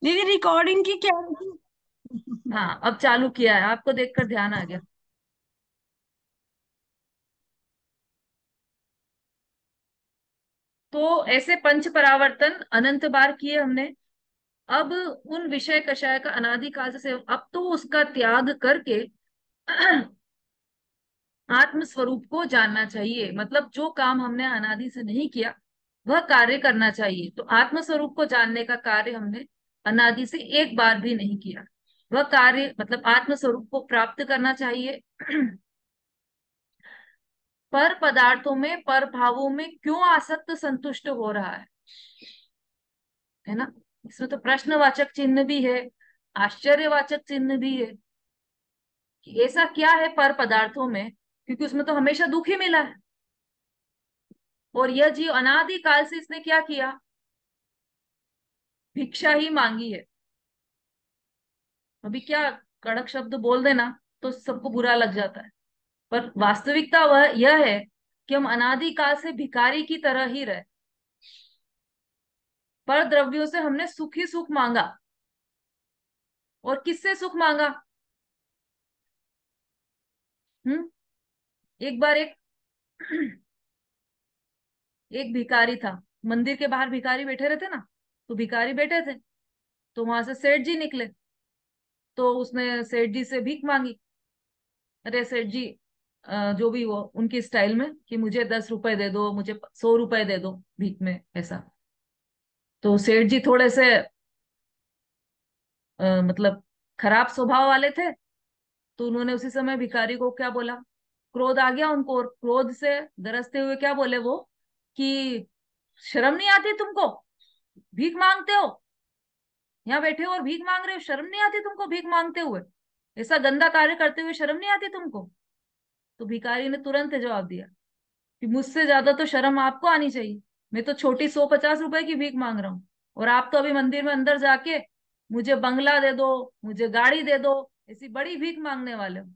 दीदी रिकॉर्डिंग की क्या? हाँ, अब चालू किया है, आपको देखकर ध्यान आ गया। तो ऐसे पंच परावर्तन अनंत बार किए हमने। अब उन विषय कषाय का अनादि काल से अब तो उसका त्याग करके आत्म स्वरूप को जानना चाहिए। मतलब जो काम हमने अनादि से नहीं किया वह कार्य करना चाहिए। तो आत्म स्वरूप को जानने का कार्य हमने अनादि से एक बार भी नहीं किया। वह कार्य मतलब आत्म स्वरूप को प्राप्त करना चाहिए। पर पदार्थों में, पर भावों में क्यों आसक्त संतुष्ट हो रहा है ना। इसमें तो प्रश्नवाचक चिन्ह भी है, आश्चर्यवाचक चिन्ह भी है कि ऐसा क्या है पर पदार्थों में, क्योंकि उसमें तो हमेशा दुख ही मिला है। और यह जीव अनादि काल से इसने क्या किया, भिक्षा ही मांगी है। अभी क्या कड़क शब्द बोल देना तो सबको बुरा लग जाता है, पर वास्तविकता वह यह है कि हम अनादि काल से भिखारी की तरह ही रहे। पर द्रव्यों से हमने सुख ही सुख मांगा। और किससे सुख मांगा? हम्म। एक बार एक भिखारी था। मंदिर के बाहर भिखारी बैठे रहते ना, तो भिखारी बैठे थे, तो वहां से सेठ जी निकले। तो उसने सेठ जी से भीख मांगी। अरे सेठ जी, जो भी वो उनकी स्टाइल में कि मुझे 10 रुपए दे दो, मुझे 100 रुपए दे दो भीख में, ऐसा। तो सेठ जी थोड़े से मतलब खराब स्वभाव वाले थे। तो उन्होंने उसी समय भिखारी को क्या बोला, क्रोध आ गया उनको, और क्रोध से गरजते हुए क्या बोले वो कि शर्म नहीं आती तुमको, भीख मांगते हो, यहाँ बैठे हो और भीख मांग रहे हो, शर्म नहीं आती तुमको भीख मांगते हुए, ऐसा गंदा कार्य करते हुए शर्म नहीं आती तुमको। तो भिखारी ने तुरंत जवाब दिया कि मुझसे ज्यादा तो शर्म आपको आनी चाहिए। मैं तो छोटी 150 रुपए की भीख मांग रहा हूँ, और आप तो अभी मंदिर में अंदर जाके मुझे बंगला दे दो, मुझे गाड़ी दे दो, ऐसी बड़ी भीख मांगने वाले हो,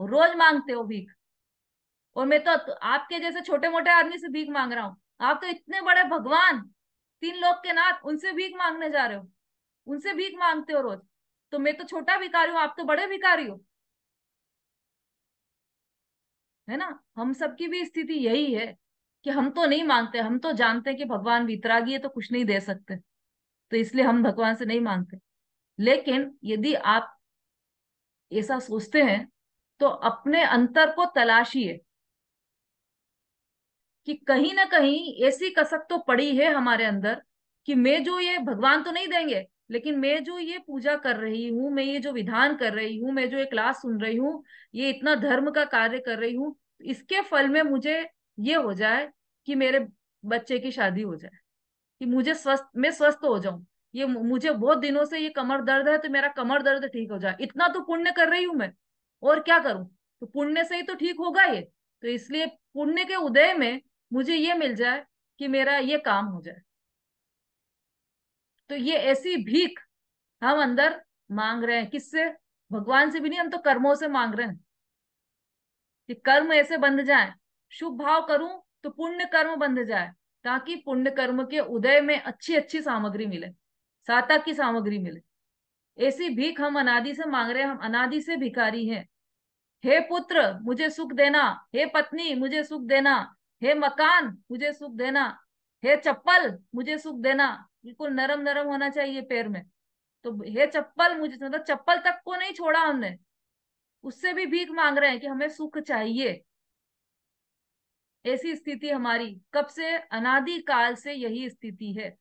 और रोज मांगते हो भीख। और मैं तो आपके जैसे छोटे मोटे आदमी से भीख मांग रहा हूँ, आप तो इतने बड़े भगवान, 3 लोक के नाथ, उनसे भीख मांगने जा रहे हो, उनसे भीख मांगते हो रोज। तो मैं तो छोटा भिखारी हूँ, आप तो बड़े भिखारी हो, है ना। हम सबकी भी स्थिति यही है कि हम तो नहीं मांगते, हम तो जानते हैं कि भगवान वितरागी है तो कुछ नहीं दे सकते, तो इसलिए हम भगवान से नहीं मांगते। लेकिन यदि आप ऐसा सोचते हैं तो अपने अंतर को तलाशिए कि कहीं ना कहीं ऐसी कसक तो पड़ी है हमारे अंदर कि मैं जो ये भगवान तो नहीं देंगे, लेकिन मैं जो ये पूजा कर रही हूँ, मैं ये जो विधान कर रही हूँ, मैं जो ये क्लास सुन रही हूँ, ये इतना धर्म का कार्य कर रही हूँ, इसके फल में मुझे ये हो जाए कि मेरे बच्चे की शादी हो जाए, कि मुझे स्वस्थ, मैं स्वस्थ हो जाऊं, ये मुझे बहुत दिनों से ये कमर दर्द है तो मेरा कमर दर्द ठीक हो जाए, इतना तो पुण्य कर रही हूं मैं, और क्या करूं, तो पुण्य से ही तो ठीक होगा ये। तो इसलिए पुण्य के उदय में मुझे ये मिल जाए कि मेरा ये काम हो जाए। तो ये ऐसी भीख हम अंदर मांग रहे हैं, किससे? भगवान से भी नहीं, हम तो कर्मों से मांग रहे हैं कि कर्म ऐसे बंध जाए, शुभ भाव करूं तो पुण्य कर्म बंध जाए, ताकि पुण्य कर्म के उदय में अच्छी अच्छी सामग्री मिले, सातक की सामग्री मिले। ऐसी भीख हम अनादि से मांग रहे हैं, हम अनादि से भिखारी हैं। हे पुत्र मुझे सुख देना, हे पत्नी मुझे सुख देना, हे मकान मुझे सुख देना, हे चप्पल मुझे सुख देना, बिल्कुल नरम नरम होना चाहिए पैर में। तो हे चप्पल मुझे, मतलब चप्पल तक को नहीं छोड़ा हमने, उससे भी भीख मांग रहे हैं कि हमें सुख चाहिए। ऐसी स्थिति हमारी कब से, अनादि काल से यही स्थिति है।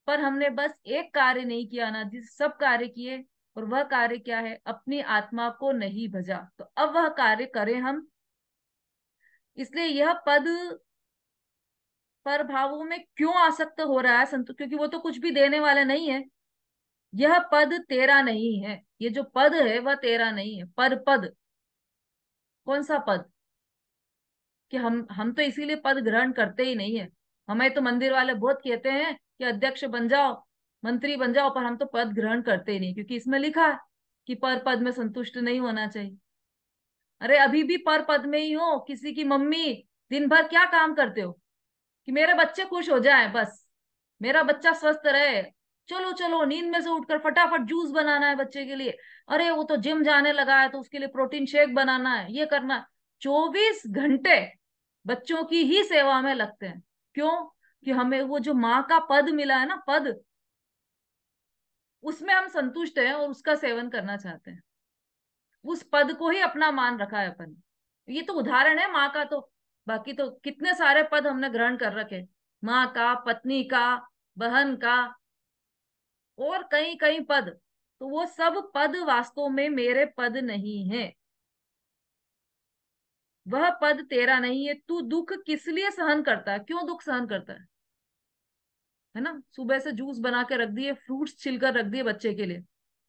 पर हमने बस एक कार्य नहीं किया, अनादि से सब कार्य किए, और वह कार्य क्या है, अपनी आत्मा को नहीं भजा। तो अब वह कार्य करें हम। इसलिए यह पद पर भावों में क्यों आसक्त हो रहा है संतु, क्योंकि वो तो कुछ भी देने वाले नहीं है। यह पद तेरा नहीं है, ये जो पद है वह तेरा नहीं है। पर पद, कौन सा पद? कि हम तो इसीलिए पद ग्रहण करते ही नहीं है। हमें तो मंदिर वाले बहुत कहते हैं कि अध्यक्ष बन जाओ, मंत्री बन जाओ, पर हम तो पद ग्रहण करते ही नहीं, क्योंकि इसमें लिखा है कि पर पद में संतुष्ट नहीं होना चाहिए। अरे अभी भी पर पद में ही हो, किसी की मम्मी, दिन भर क्या काम करते हो कि मेरे बच्चे खुश हो जाए, बस मेरा बच्चा स्वस्थ रहे, चलो चलो नींद में से उठकर फटाफट जूस बनाना है बच्चे के लिए, अरे वो तो जिम जाने लगा है तो उसके लिए प्रोटीन शेक बनाना है, ये करना है। 24 घंटे बच्चों की ही सेवा में लगते हैं। क्यों? कि हमें वो जो माँ का पद मिला है ना, पद, उसमें हम संतुष्ट हैं और उसका सेवन करना चाहते हैं। उस पद को ही अपना मान रखा है अपन। ये तो उदाहरण है माँ का, तो बाकी तो कितने सारे पद हमने ग्रहण कर रखे, माँ का, पत्नी का, बहन का, और कई कई पद। तो वो सब पद वास्तव में मेरे पद नहीं है। वह पद तेरा नहीं है। तू दुख किस लिए सहन करता है? क्यों दुख सहन करता है ना? सुबह से जूस बना के रख दिए, फ्रूट्स छिलकर रख दिए बच्चे के लिए,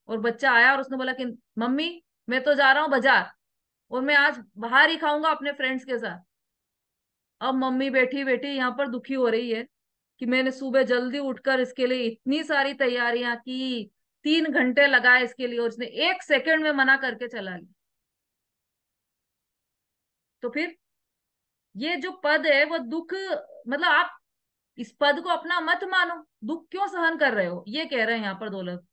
और बच्चा आया और उसने बोला कि मम्मी मैं तो जा रहा हूँ बाजार, और मैं आज बाहर ही खाऊंगा अपने फ्रेंड्स के साथ। अब मम्मी बैठी बैठी यहाँ पर दुखी हो रही है कि मैंने सुबह जल्दी उठकर इसके लिए इतनी सारी तैयारियां की, 3 घंटे लगाए इसके लिए, और इसने 1 सेकंड में मना करके चला लिया। तो फिर ये जो पद है वो दुख, मतलब आप इस पद को अपना मत मानो। दुख क्यों सहन कर रहे हो, ये कह रहे हैं यहाँ पर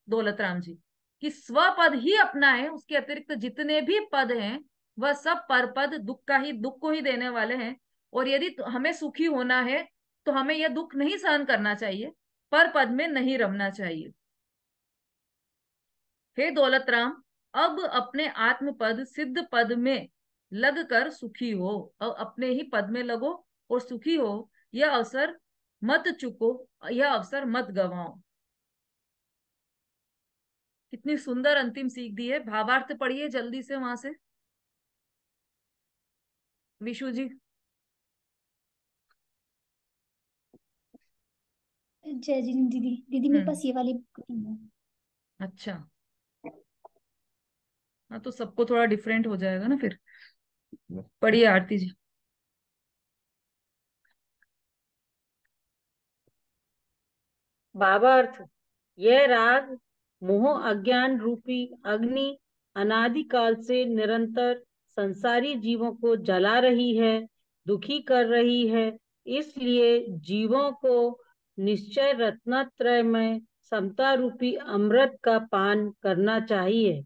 दौलत राम जी, कि स्वपद ही अपना है, उसके अतिरिक्त जितने भी पद हैं वह सब पर पद दुख का ही, दुख को ही देने वाले हैं। और यदि हमें सुखी होना है तो हमें यह दुख नहीं सहन करना चाहिए, पर पद में नहीं रमना चाहिए। हे दौलत राम, अब अपने आत्म पद सिद्ध पद में लग कर सुखी हो। अब अपने ही पद में लगो और सुखी हो। यह अवसर मत चुको, यह अवसर मत गवाओ। कितनी सुंदर अंतिम सीख दी है। भावार्थ पढ़िए जल्दी से वहां से, विशु जी। जय जी दीदी। दीदी मेरे हम्म। पास ये वाली बुक नहीं है। अच्छा। हाँ तो सबको थोड़ा डिफरेंट हो जाएगा ना फिर। पढ़िए आरती जी। भावार्थ। यह राग मोह अज्ञान रूपी अग्नि अनादिकाल से निरंतर संसारी जीवों को जला रही है, दुखी कर रही है। इसलिए जीवों को निश्चय रत्नत्रय में समता रूपी अमृत का पान करना चाहिए,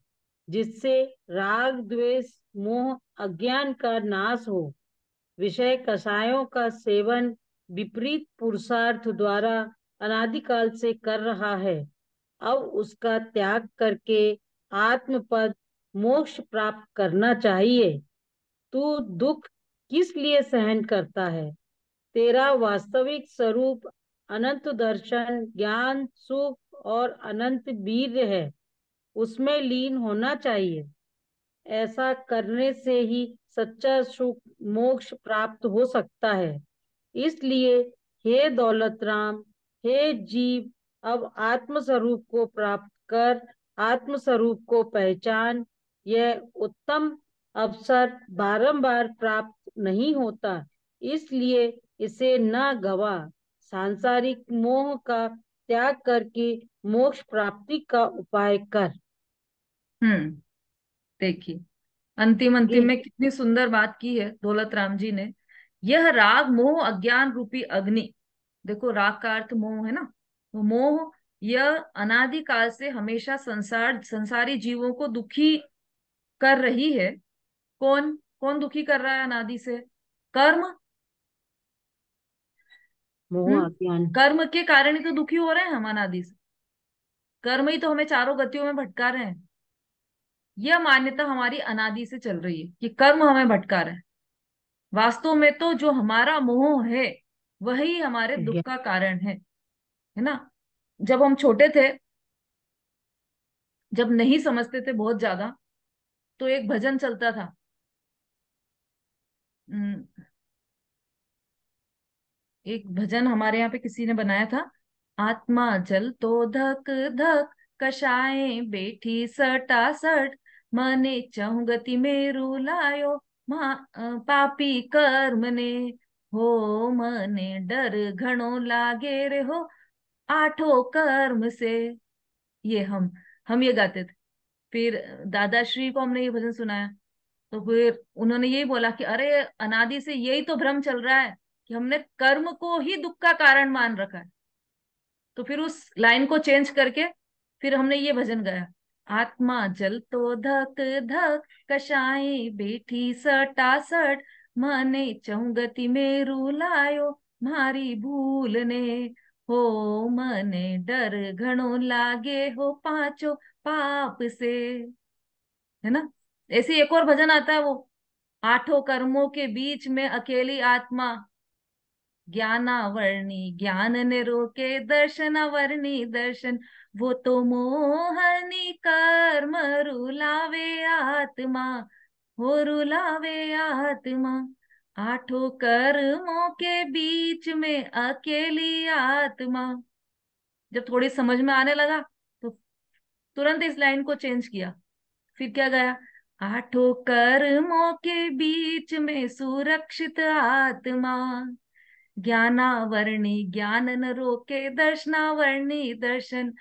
जिससे राग द्वेष मोह अज्ञान का नाश हो। विषय कषायों का सेवन विपरीत पुरुषार्थ द्वारा अनादिकाल से कर रहा है। अब उसका त्याग करके आत्मपद मोक्ष प्राप्त करना चाहिए। तू दुख किस लिए सहन करता है? तेरा वास्तविक स्वरूप अनंत दर्शन ज्ञान सुख और अनंत वीर्य है, उसमें लीन होना चाहिए। ऐसा करने से ही सच्चा सुख मोक्ष प्राप्त हो सकता है। इसलिए हे दौलत राम, हे जीव, अब आत्म स्वरूप को प्राप्त कर, आत्म स्वरूप को पहचान। यह उत्तम अवसर बारंबार प्राप्त नहीं होता, इसलिए इसे न गवा। सांसारिक मोह का त्याग करके मोक्ष प्राप्ति का उपाय कर। हम्म। देखिए, अंतिम अंतिम गे में कितनी सुंदर बात की है दौलत राम जी ने। यह राग मोह अज्ञान रूपी अग्नि, देखो राग का अर्थ मोह है ना, तो मोह यह अनादिकाल से हमेशा संसारी जीवों को दुखी कर रही है। कौन कौन दुखी कर रहा है अनादि से? कर्म। मोह अज्ञान। कर्म के कारण ही तो दुखी हो रहे हैं हम अनादि से। कर्म ही तो हमें चारों गतियों में भटका रहे हैं। यह मान्यता हमारी अनादि से चल रही है कि कर्म हमें भटका रहे हैं। वास्तव में तो जो हमारा मोह है वही हमारे दुख का कारण है ना? जब हम छोटे थे, जब नहीं समझते थे बहुत ज्यादा, तो एक भजन चलता था। उम, एक भजन हमारे यहाँ पे किसी ने बनाया था। आत्मा जल तो धक धक, कषाय बैठी सटा सट, मने चहु गति मेरु लायो, पापी कर्म ने, हो मने डर घणो लागे रे हो, आठों कर्म से। ये हम ये गाते थे। फिर दादाश्री को हमने ये भजन सुनाया, तो फिर उन्होंने यही बोला कि अरे अनादि से यही तो भ्रम चल रहा है कि हमने कर्म को ही दुख का कारण मान रखा है। तो फिर उस लाइन को चेंज करके फिर हमने ये भजन गाया, आत्मा जल तो धक धक कशाई बैठी सटासट, मने चौगति में रुलायो मारी भूल ने, हो मने डर घणो लागे हो पांचों पाप से। है ना। ऐसे एक और भजन आता है, वो आठों कर्मों के बीच में अकेली आत्मा, ज्ञानावर्णी ज्ञान ने रोके दर्शनावर्णी दर्शन, वो तो मोहनी कर्म रुलावे आत्मा, हो रुलावे आत्मा, आठों कर्मों के बीच में अकेली आत्मा। जब थोड़ी समझ में आने लगा तो तुरंत इस लाइन को चेंज किया, फिर क्या गया, आठों कर्मों के बीच में सुरक्षित आत्मा, ज्ञानावर्णी ज्ञान न रोके दर्शनावर्णी दर्शन,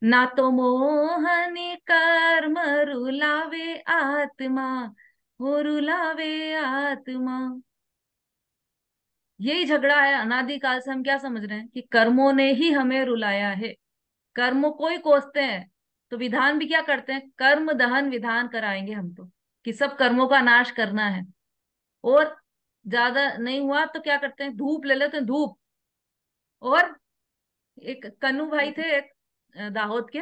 ना तो मोहनी कर्म रुलावे आत्मा, हो रुलावे आत्मा। यही झगड़ा है अनादिकाल से। हम क्या समझ रहे हैं कि कर्मों ने ही हमें रुलाया है, कर्मों को ही कोसते हैं। तो विधान भी क्या करते हैं, कर्म दहन विधान कराएंगे हम तो, कि सब कर्मों का नाश करना है। और ज्यादा नहीं हुआ तो क्या करते हैं, धूप ले लेते हैं, धूप। और एक कन्नू भाई थे एक, दाहोद के,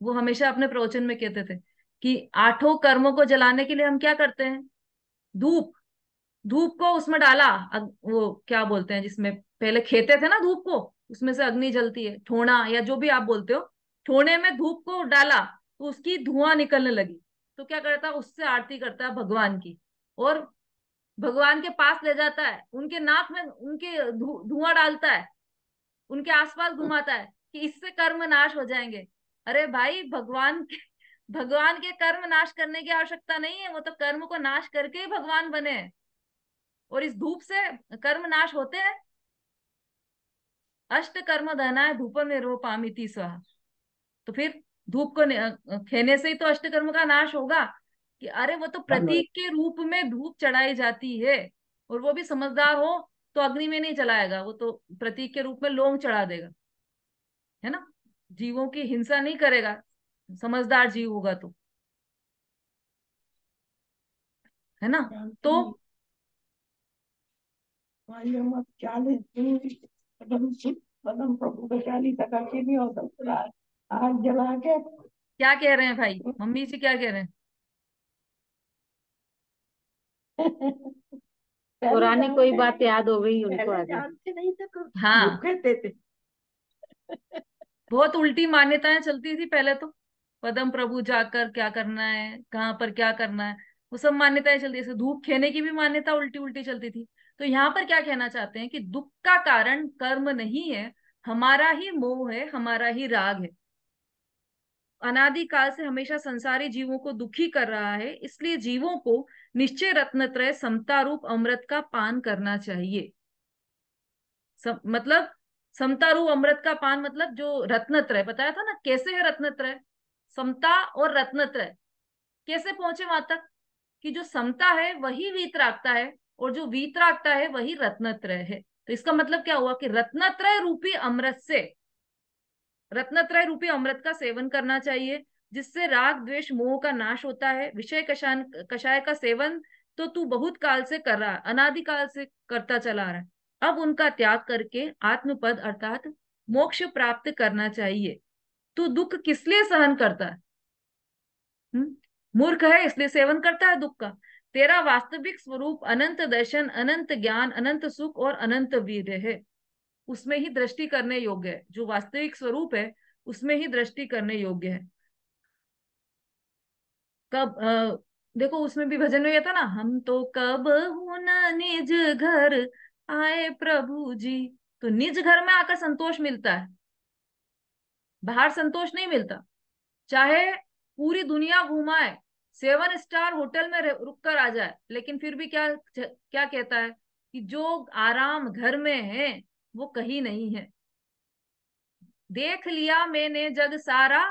वो हमेशा अपने प्रवचन में कहते थे कि आठों कर्मों को जलाने के लिए हम क्या करते हैं, धूप, धूप को उसमें डाला, वो क्या बोलते हैं जिसमें पहले खेते थे ना धूप को, उसमें से अग्नि जलती है, ठोना या जो भी आप बोलते हो, ठोने में धूप को डाला तो उसकी धुआं निकलने लगी। तो क्या करता है, उससे आरती करता है भगवान की, और भगवान के पास ले जाता है, उनके नाक में उनके धुआं डालता है, उनके आसपास घुमाता है कि इससे कर्म नाश हो जाएंगे। अरे भाई, भगवान के कर्म नाश करने की आवश्यकता नहीं है, वो तो कर्म को नाश करके ही भगवान बने हैं। और इस धूप से कर्म नाश होते हैं। अष्ट कर्म दहनाय धूप में रो पामिति स्वाहा। तो फिर धूप को खेने से ही तो अष्ट कर्म का नाश होगा। कि अरे वो तो प्रतीक के रूप में धूप चढ़ाई जाती है, और वो भी समझदार हो तो अग्नि में नहीं चलाएगा, वो तो प्रतीक के रूप में लौंग चढ़ा देगा। है ना। जीवों की हिंसा नहीं करेगा, समझदार जीव होगा तो। है ना। तो मत 40 दिन पदम प्रभु का 40 तक के नहीं होता, पूरा आग जला के। क्या कह रहे हैं भाई, मम्मी जी क्या कह रहे हैं? पुरानी कोई बात याद हो गई उनको पहले आज। जानते नहीं थे तो हाँ, धूप कहते थे। बहुत उल्टी मान्यताएं चलती थी पहले तो। पदम प्रभु जाकर क्या करना है, कहाँ पर क्या करना है, वो सब मान्यताएं चलती थी। जैसे धूप खेने की भी मान्यता उल्टी उल्टी चलती थी। तो यहाँ पर क्या कहना चाहते हैं कि दुख का कारण कर्म नहीं है, हमारा ही मोह है, हमारा ही राग है। अनादिकाल से हमेशा संसारी जीवों को दुखी कर रहा है, इसलिए जीवों को निश्चय रत्नत्रय समता रूप अमृत का पान करना चाहिए। मतलब समता रूप अमृत का पान, मतलब जो रत्नत्रय बताया था ना, कैसे है रत्नत्रय, समता और रत्नत्रय। कैसे पहुंचे वहां तक कि जो समता है वही वीतरागता है, और जो वीतरागता है वही रत्नत्रय है। तो इसका मतलब क्या हुआ कि रत्नत्रय रूपी अमृत से, रत्नत्रय रूपी अमृत का सेवन करना चाहिए, जिससे राग द्वेष मोह का नाश होता है। विषय कषाय का सेवन तो तू बहुत काल से कर रहा है, अनादिकाल से करता चला आ रहा है। अब उनका त्याग करके आत्मपद अर्थात मोक्ष प्राप्त करना चाहिए। तू दुख किस लिए सहन करता है? मूर्ख है इसलिए सेवन करता है दुख का। तेरा वास्तविक स्वरूप अनंत दर्शन, अनंत ज्ञान, अनंत सुख और अनंत वीर्य है। उसमें ही दृष्टि करने योग्य है, जो वास्तविक स्वरूप है उसमें ही दृष्टि करने योग्य है। कब देखो उसमें भी भजन में ये था ना, हम तो कब हूं न निज घर आए प्रभु जी। तो निज घर में आकर संतोष मिलता है, बाहर संतोष नहीं मिलता। चाहे पूरी दुनिया घुमाए, 7 स्टार होटल में रुक कर आ जाए, लेकिन फिर भी क्या क्या कहता है कि जो आराम घर में है वो कहीं नहीं है। देख लिया मैंने जग सारा,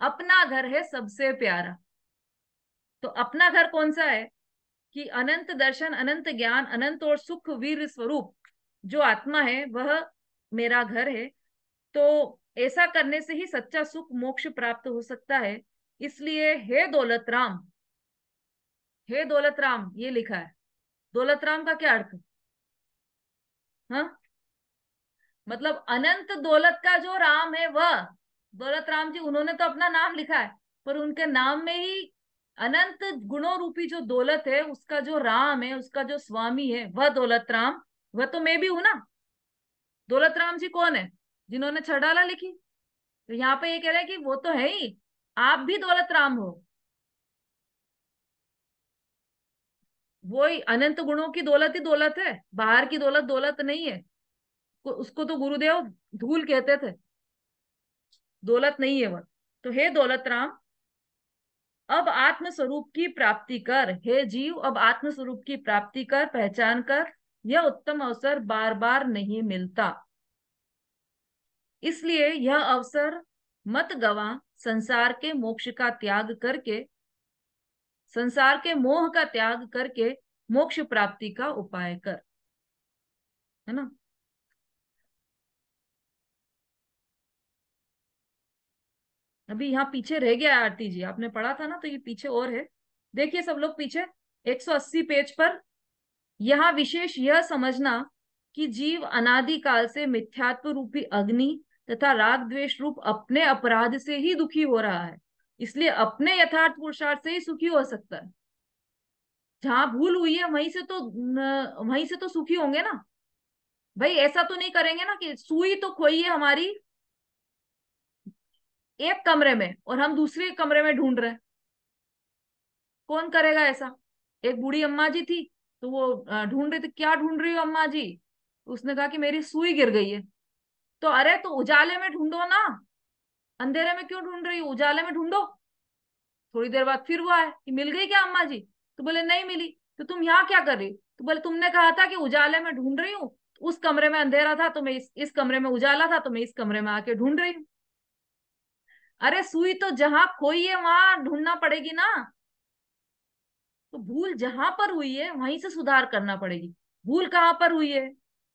अपना घर है सबसे प्यारा। तो अपना घर कौन सा है कि अनंत दर्शन, अनंत ज्ञान, अनंत और सुख वीर स्वरूप जो आत्मा है वह मेरा घर है। तो ऐसा करने से ही सच्चा सुख मोक्ष प्राप्त हो सकता है। इसलिए हे दौलत राम, हे दौलत राम ये लिखा है। दौलत राम का क्या अर्थ? हाँ, मतलब अनंत दौलत का जो राम है वह दौलत राम जी। उन्होंने तो अपना नाम लिखा है, पर उनके नाम में ही अनंत गुणों रूपी जो दौलत है, उसका जो राम है, उसका जो स्वामी है, वह दौलत राम। वह तो मैं भी हूं ना। दौलत राम जी कौन है? जिन्होंने छड़ाला लिखी। तो यहाँ पे ये कह रहे हैं कि वो तो है ही, आप भी दौलत राम हो। वो ही अनंत गुणों की दौलत ही दौलत है, बाहर की दौलत दौलत नहीं है। उसको तो गुरुदेव धूल कहते थे, दौलत नहीं है वह। तो हे दौलत राम, अब आत्म स्वरूप की प्राप्ति कर। हे जीव, अब आत्म स्वरूप की प्राप्ति कर, पहचान कर। यह उत्तम अवसर बार बार नहीं मिलता, इसलिए यह अवसर मत गवा। संसार के मोक्ष का त्याग करके, संसार के मोह का त्याग करके मोक्ष प्राप्ति का उपाय कर। है ना? अभी यहाँ पीछे रह गया है आरती जी, आपने पढ़ा था ना, तो ये पीछे और है। देखिए सब लोग पीछे 180 पेज पर। यहाँ विशेष यह समझना कि जीव अनादि काल से मिथ्यात्व रूपी अग्नि तथा राग द्वेष रूप अपने अपराध से ही दुखी हो रहा है। इसलिए अपने यथार्थ पुरुषार्थ से ही सुखी हो सकता है। जहां भूल हुई है वहीं से तो सुखी होंगे ना भाई। ऐसा तो नहीं करेंगे ना कि सुई तो खोई है हमारी एक कमरे में और हम दूसरे कमरे में ढूंढ रहे हैं। कौन करेगा ऐसा? एक बूढ़ी अम्मा जी थी, तो वो ढूंढ रही थी, क्या ढूंढ रही हो अम्मा जी? उसने कहा कि मेरी सुई गिर गई है। तो अरे तो उजाले में ढूंढो ना, अंधेरे में क्यों ढूंढ रही हो? उजाले में ढूंढो। थोड़ी देर बाद फिर वो आए कि मिल गई क्या अम्मा जी? तो बोले नहीं मिली। तो तुम यहाँ क्या कर रही हो? तो बोले तुमने कहा था कि उजाले में ढूंढ रही हूँ, उस कमरे में अंधेरा था तो मैं इस कमरे में उजाला था तो मैं इस कमरे में आके ढूंढ रही हूँ। अरे सुई तो जहां खोई है वहां ढूंढना पड़ेगी ना। तो भूल जहां पर हुई है वहीं से सुधार करना पड़ेगी। भूल कहाँ पर हुई है?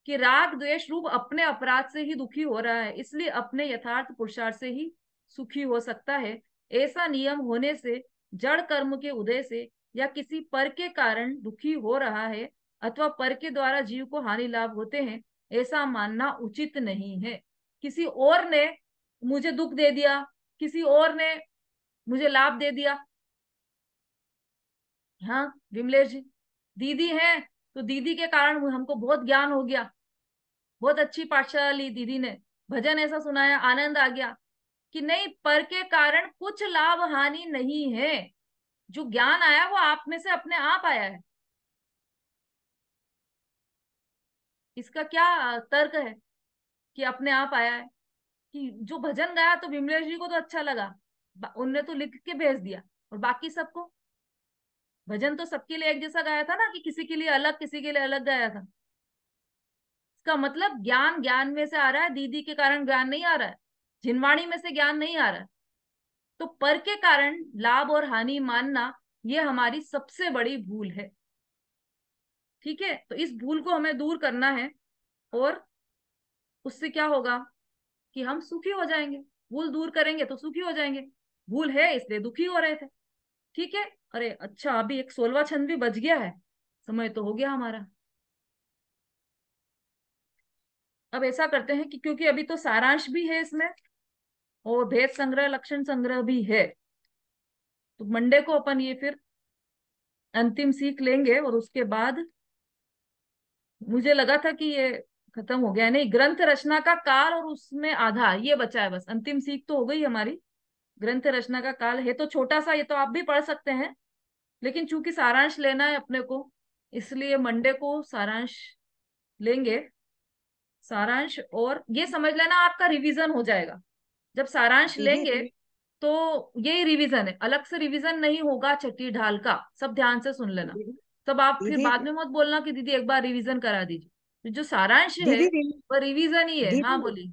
कि राग द्वेष रूप अपने अपराध से ही दुखी हो रहा है, इसलिए अपने यथार्थ पुरुषार्थ से ही सुखी हो सकता है। ऐसा नियम होने से जड़ कर्म के उदय से या किसी पर के कारण दुखी हो रहा है अथवा पर के द्वारा जीव को हानि लाभ होते हैं, ऐसा मानना उचित नहीं है। किसी और ने मुझे दुख दे दिया, किसी और ने मुझे लाभ दे दिया। हाँ विमलेश जी, दीदी है तो दीदी के कारण हमको बहुत ज्ञान हो गया, बहुत अच्छी पाठशाला ली दीदी ने, भजन ऐसा सुनाया, आनंद आ गया। कि नहीं, पर के कारण कुछ लाभ हानि नहीं है। जो ज्ञान आया वो आप में से अपने आप आया है। इसका क्या तर्क है कि अपने आप आया है? कि जो भजन गाया तो विमलेश जी को तो अच्छा लगा, उनने तो लिख के भेज दिया, और बाकी सबको? भजन तो सबके लिए एक जैसा गाया था ना, कि किसी के लिए अलग किसी के लिए अलग गाया था? इसका मतलब ज्ञान ज्ञान में से आ रहा है, दीदी के कारण ज्ञान नहीं आ रहा है, जिनवाणी में से ज्ञान नहीं आ रहा है। तो पर के कारण लाभ और हानि मानना ये हमारी सबसे बड़ी भूल है। ठीक है, तो इस भूल को हमें दूर करना है, और उससे क्या होगा कि हम सुखी हो जाएंगे। भूल दूर करेंगे तो सुखी हो जाएंगे। भूल है इसलिए दुखी हो रहे थे। ठीक है। अरे अच्छा, अभी एक 16वां छंद भी बच गया है, समय तो हो गया हमारा। अब ऐसा करते हैं कि क्योंकि अभी तो सारांश भी है इसमें और भेद संग्रह लक्षण संग्रह भी है, तो मंडे को अपन ये फिर अंतिम सीख लेंगे, और उसके बाद मुझे लगा था कि ये खत्म हो गया। नहीं, ग्रंथ रचना का काल और उसमें आधार ये बचा है बस। अंतिम सीख तो हो गई हमारी। ग्रंथ रचना का काल है तो छोटा सा, ये तो आप भी पढ़ सकते हैं, लेकिन चूंकि सारांश लेना है अपने को, इसलिए मंडे को सारांश लेंगे। सारांश, और ये समझ लेना आपका रिवीजन हो जाएगा जब सारांश दीदी लेंगे। तो यही रिवीजन है, अलग से रिवीजन नहीं होगा छठी ढाल का। सब ध्यान से सुन लेना। दीदी सब आप फिर दीदी बाद में मत बोलना कि दीदी एक बार रिवीजन करा दीजिए। तो जो सारांश है दीदी वो रिवीजन ही है। हाँ दीदी बोलिए।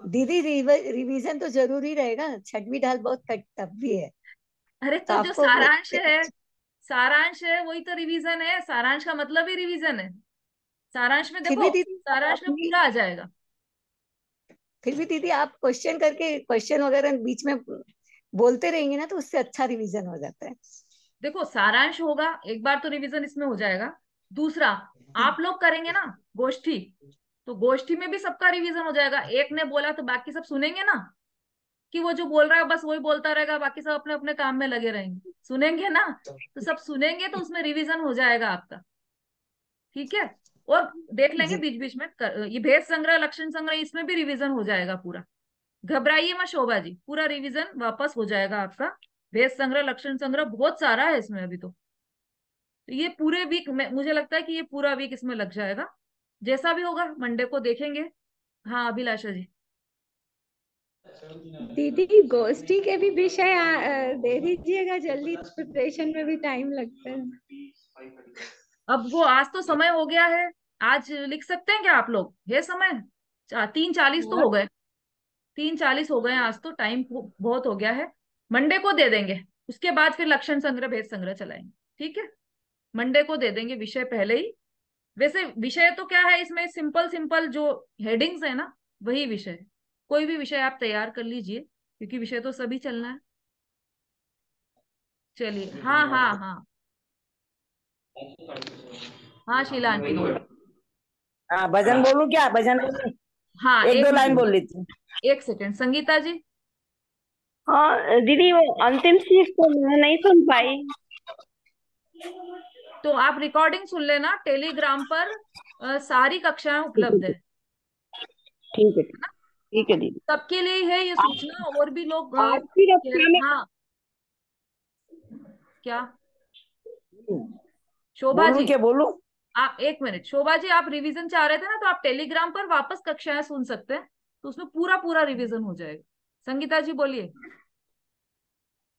दीदी रिवीजन तो जरूरी रहेगा, छठवीं ढाल बहुत टफ भी है। अरे तो तो जो आपको सारांश है, सारांश है वही तो रिवीजन है। सारांश का मतलब ही रिवीजन है। सारांश में फिर भी देखो, दीदी आप सारांश में अपनी पूरा आ जाएगा। फिर भी दीदी आप क्वेश्चन करके क्वेश्चन वगैरह बीच में बोलते रहेंगे ना, तो उससे अच्छा रिवीजन हो जाता है। देखो सारांश होगा, एक बार तो रिवीजन इसमें हो जाएगा। दूसरा, आप लोग करेंगे ना गोष्ठी, तो गोष्ठी में भी सबका रिवीजन हो जाएगा। एक ने बोला तो बाकी सब सुनेंगे ना, कि वो जो बोल रहा है बस वही बोलता रहेगा, बाकी सब अपने अपने काम में लगे रहेंगे, सुनेंगे ना। तो सब सुनेंगे तो उसमें रिवीजन हो जाएगा आपका, ठीक है। और देख लेंगे जी बीच बीच में ये भेद संग्रह, लक्षण संग्रह, इसमें भी रिवीजन हो जाएगा पूरा। घबराइए मत शोभा जी, पूरा रिवीजन वापस हो जाएगा आपका। भेद संग्रह, लक्षण संग्रह बहुत सारा है इसमें अभी तो ये पूरे वीक में मुझे लगता है कि ये पूरा वीक इसमें लग जाएगा। जैसा भी होगा मंडे को देखेंगे। हाँ अभिलाषा जी। दीदी गोष्ठी के भी विषय दे दीजिएगा जल्दी, प्रिपरेशन में भी टाइम लगता है। अब वो आज तो समय हो गया है, आज लिख सकते हैं क्या आप लोग? है समय? 3:40 तो हो गए, 3:40 हो गए हैं, आज तो टाइम बहुत हो गया है। मंडे को दे देंगे, उसके बाद फिर लक्षण संग्रह, भेद संग्रह चलाएंगे, ठीक है। मंडे को दे देंगे विषय पहले ही। वैसे विषय तो क्या है इसमें, सिंपल सिंपल जो हेडिंग्स है ना, वही विषय है। कोई भी विषय आप तैयार कर लीजिए, क्योंकि विषय तो सभी चलना है। चलिए, हाँ हाँ हाँ हाँ शीला आंटी बोलो। हाँ भजन बोलूं क्या? भजन बोलूं? हाँ एक दो लाइन मिनट, बोल लेती हूँ। एक सेकंड, संगीता जी। हाँ दीदी वो अंतिम सीख तो मैं नहीं सुन पाई। तो आप रिकॉर्डिंग सुन लेना, टेलीग्राम पर सारी कक्षाएं ठीक उपलब्ध है, है। ठीक है, ठीक है दीदी। सबके लिए है ये सूचना, और भी लोग आज की कक्षा में हाँ क्या शोभा बोलूं जी, क्या बोलूं? आप एक मिनट, शोभा जी आप रिवीजन चाह रहे थे ना, तो आप टेलीग्राम पर वापस कक्षाएं सुन सकते हैं, तो उसमें पूरा पूरा रिवीजन हो जाएगा। संगीता जी बोलिए।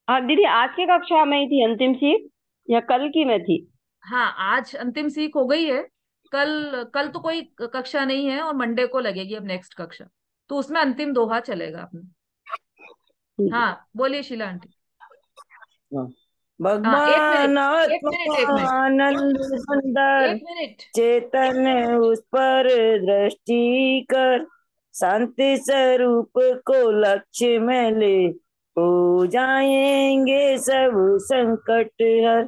हाँ दीदी, आज की कक्षा में ही थी अंतिम सीख या कल की में थी? हाँ आज अंतिम सीख हो गई है, कल कल तो कोई कक्षा नहीं है, और मंडे को लगेगी अब नेक्स्ट कक्षा, तो उसमें अंतिम दोहा चलेगा अपने। ठीक है। हाँ बोलिए शीला आंटी। हाँ। हाँ एक मिनट, भगवान एक मिनट, एक मिनट, आत्मानंद सुंदर एक मिनट। चेतन उस पर दृष्टि कर, शांति स्वरूप को लक्ष्य में ले, हो जाएंगे सब संकट हर।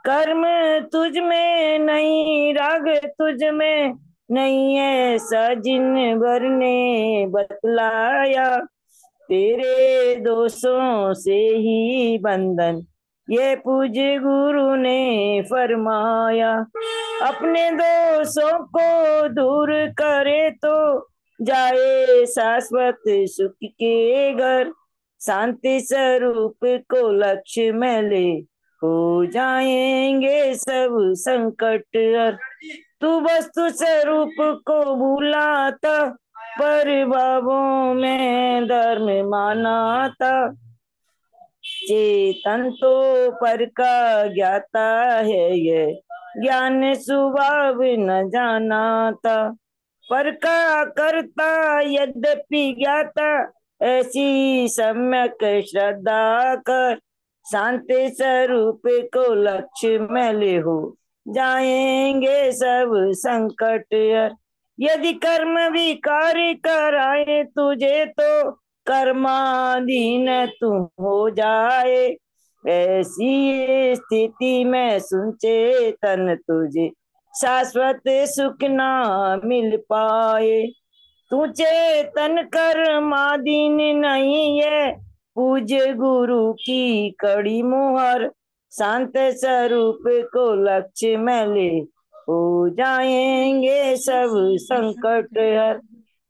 कर्म तुझ में नहीं, राग तुझ में नहीं, ऐसा जिन भर ने बतलाया, तेरे दोषों से ही बंधन ये पूज गुरु ने फरमाया। अपने दोषों को दूर करे तो जाए शाश्वत सुख के घर, शांति स्वरूप को लक्ष्य में ले, हो जाएंगे सब संकट हर। तू वस्तु स्वरूप को भूलाता, पर भावों में धर्म माना था, चेतन तो पर का ज्ञाता है, ये ज्ञान स्वभाव न जाना था। पर का करता यद्यपि ज्ञाता, ऐसी सम्यक श्रद्धा कर, शांति स्वरूप को लक्ष्य में ले, हो जाएंगे सब संकट हर। यदि कर्म विकार कराए तुझे, तो कर्माधीन तू हो जाए, ऐसी स्थिति में सुन चेतन तुझे शाश्वत सुख ना मिल पाए। तू चेतन कर्माधीन नहीं है, पूज्य गुरु की कड़ी मुहर, शांत स्वरूप को लक्ष्य में ले, हो जाएंगे सब संकट हर।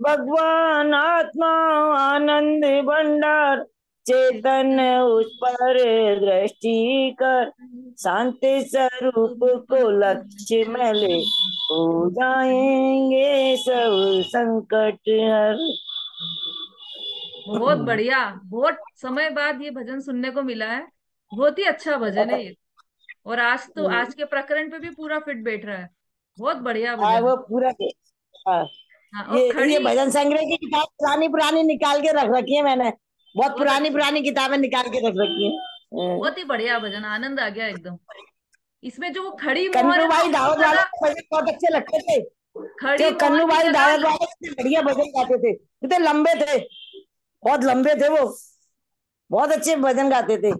भगवान आत्मा आनंद भंडार, चेतन उस पर दृष्टि कर, शांति स्वरूप को लक्ष्य में ले, हो जाएंगे सब संकट हर। बहुत बढ़िया, बहुत समय बाद ये भजन सुनने को मिला है, बहुत ही अच्छा भजन है ये। और आज तो आज के प्रकरण पे भी पूरा फिट बैठ रहा है, बहुत बढ़िया हाँ भजन है। वो पूरा हाँ। हाँ और ये खड़ी, भजन संग्रह की किताब पुरानी पुरानी निकाल के रख रखी है मैंने, बहुत बहुत पुरानी अच्छी, पुरानी किताबें निकाल के रख रखी है। बहुत ही बढ़िया भजन, आनंद आ गया एकदम। इसमें जो वो खड़ी मोहर कन्नू है ना, भाई उसको दाऊद वाले ज्यादा, के भजन बहुत अच्छे लगते थे, खड़ी जो मोहर कन्नू की भाई जगह दावत वाले कितने बढ़िया भजन गाते थे, कितने लंबे थे, बहुत लंबे थे वो, बहुत अच्छे भजन गाते थे।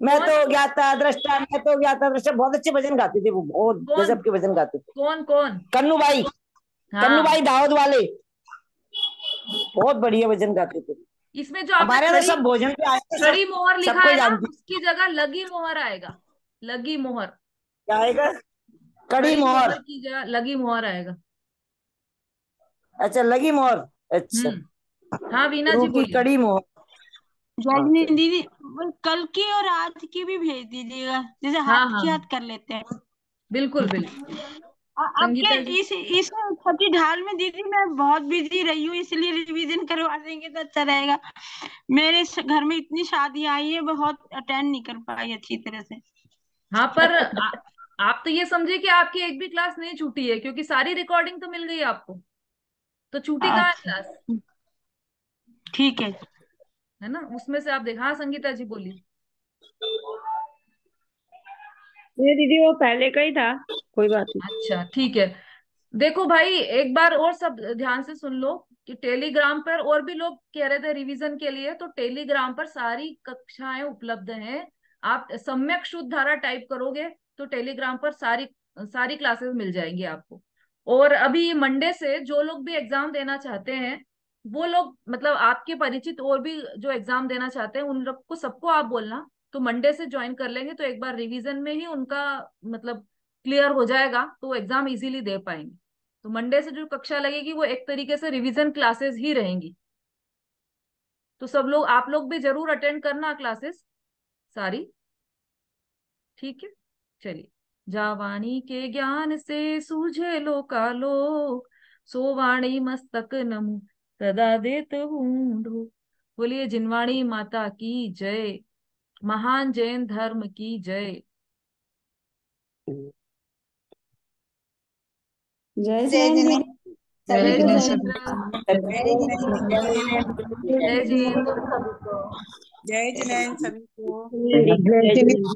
मैं कौन तो ज्ञाता दृष्टा, मैं तो ज्ञाता दृष्टा, बहुत अच्छे भजन गाते थे वो, बहुत कौन गजब के भजन गाते थे। कौन कौन कन्नू भाई, कन्नू हाँ, भाई दावत वाले बहुत बढ़िया भजन गाते थे। इसमें जो आपने हमारे यहाँ तो खड़ी सब भोजन पे आए थे, सब खड़ी मोहर लिखा सबको है ना, जानती। उसकी जगह लगी मोहर आएगा। लगी मोहर, क्या आएगा? कड़ी खड़ी मोहर। मोहर की जगह लगी मोहर आएगा। अच्छा, लगी मोहर। अच्छा, हाँ वीना जी गुरु की बोलिए। कड़ी मोहर। हाँ रजनी चलो। दीदी, वो कल की और आज की भी भेज दीजिएगा, जैसे हाँ हाथ हाँ की हाथ कर लेते हैं। बिल्कुल बिल्कुल। आपके संगीता जी, इस छठी ढाल में दीदी मैं बहुत बिजी रही हूँ, इसलिए रिवीजन करवा देंगे तो अच्छा रहेगा। मेरे घर में इतनी शादियां आई है, बहुत अटेंड नहीं कर पाई अच्छी तरह से। हाँ पर आप तो ये समझे कि आपकी एक भी क्लास नहीं छूटी है, क्योंकि सारी रिकॉर्डिंग तो मिल गई आपको, तो छूटी कहाँ है अच्छा, क्लास? ठीक है। है ना, उसमें से आप देखा। हाँ संगीता जी बोलिए। ये दीदी वो पहले का ही था, कोई बात नहीं। अच्छा ठीक है। देखो भाई, एक बार और सब ध्यान से सुन लो कि टेलीग्राम पर और भी लोग कह रहे थे रिवीजन के लिए, तो टेलीग्राम पर सारी कक्षाएं उपलब्ध हैं। आप सम्यक शुद्ध धारा टाइप करोगे तो टेलीग्राम पर सारी सारी क्लासेस मिल जाएंगी आपको। और अभी मंडे से जो लोग भी एग्जाम देना चाहते हैं, वो लोग मतलब आपके परिचित और भी जो एग्जाम देना चाहते हैं, उन लोग को सबको आप बोलना, तो मंडे से ज्वाइन कर लेंगे, तो एक बार रिवीजन में ही उनका मतलब क्लियर हो जाएगा, तो वो एग्जाम इजीली दे पाएंगे। तो मंडे से जो कक्षा लगेगी वो एक तरीके से रिवीजन क्लासेस ही रहेंगी। तो सब लोग, आप लोग भी जरूर अटेंड करना क्लासेस सारी। ठीक है, चलिए। जावानी के ज्ञान से सूझे लोकालोक, सो वाणी मस्तक नमु सदा देत हूँ ढो। बोलिए जिनवाणी माता की जय, महान जैन धर्म की जय। जय जय जैन जिनेन्द्र, दीदी, सभी जय जय को जय जिनेन्द्र, जिनेन्द्र, जय जिनेन्द्र, जय जिनेन्द्र। जय जिनेन्द्र सभी को। जय जय जय जिनेन्द्र।